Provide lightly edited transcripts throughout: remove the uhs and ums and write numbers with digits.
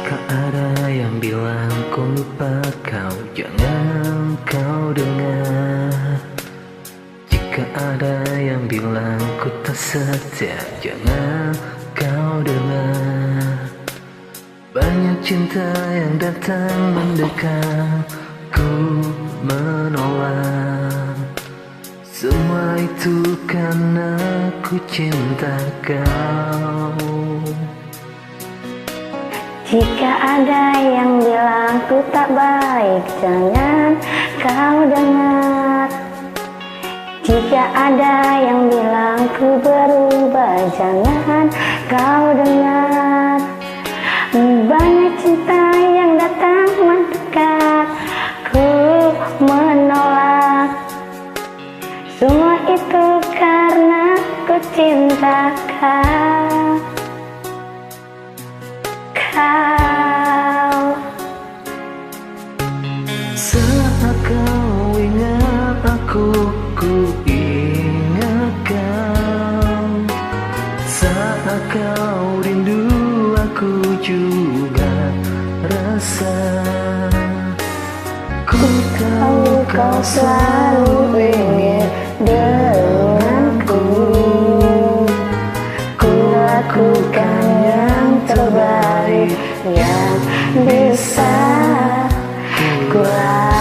Jika ada yang bilang ku lupa kau, jangan kau dengar. Jika ada yang bilang ku tak setia, jangan kau dengar. Banyak cinta yang datang mendekat, ku menolak. Semua itu karena ku cinta kau. Jika ada yang bilang ku tak baik, jangan kau dengar. Jika ada yang bilang ku berubah, jangan kau dengar. Banyak cinta yang datang mendekat, ku menolak. Semua itu karena ku cinta kau. Saat kau ingat aku, ku ingat kau. Saat kau rindu, aku juga rasa. Ku tahu kau selalu ingin denganku. Ku lakukan yang terbaik yang bisa ku lakukan.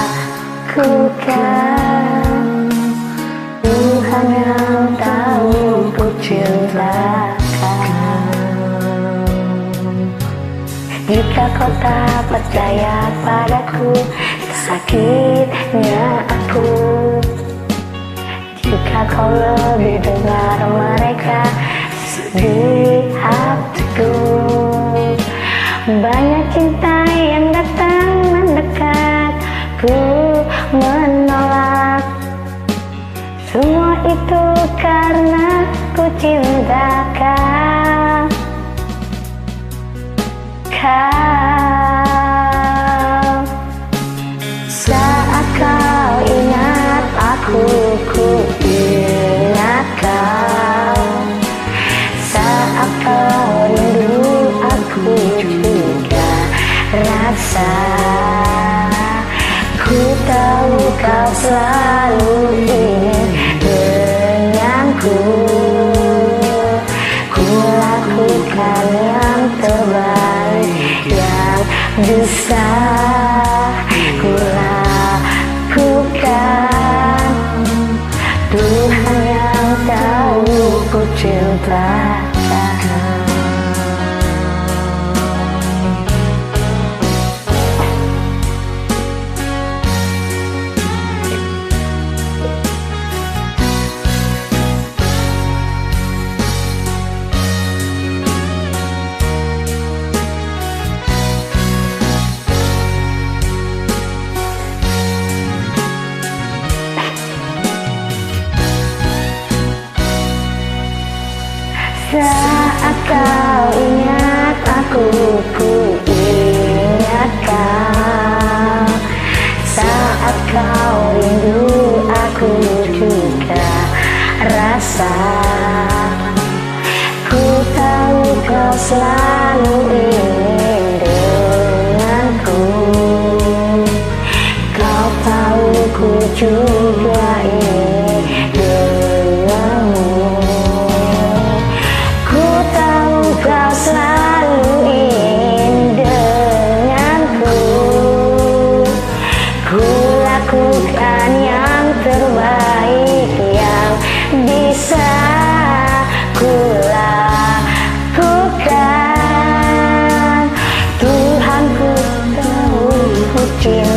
Tuhan yang tahu ku cinta kau. Jika kau tak percaya padaku, sakitnya aku. Jika kau lebih dengar mereka di hatiku. Banyak cinta yang datang mendekat, ku menolak. Semua itu karena ku cinta kau. Saat kau ingat aku, ku ingat kau. Saat kau rindu, aku juga rasa. Ku tahu kau selalu ingin denganku. Ku lakukan yang terbaik yang bisa ku lakukan. Tuhan yang tahu ku cinta kau. Saat kau ingat aku, ku ingat kau. Saat kau rindu, aku juga rasa. Ku tahu kau selalu ingin denganku. Kau tahu ku juga ingin denganmu. Kau selalu ingin denganku. Ku lakukan yang terbaik yang bisa ku lakukan. Tuhan ku tahu ku cinta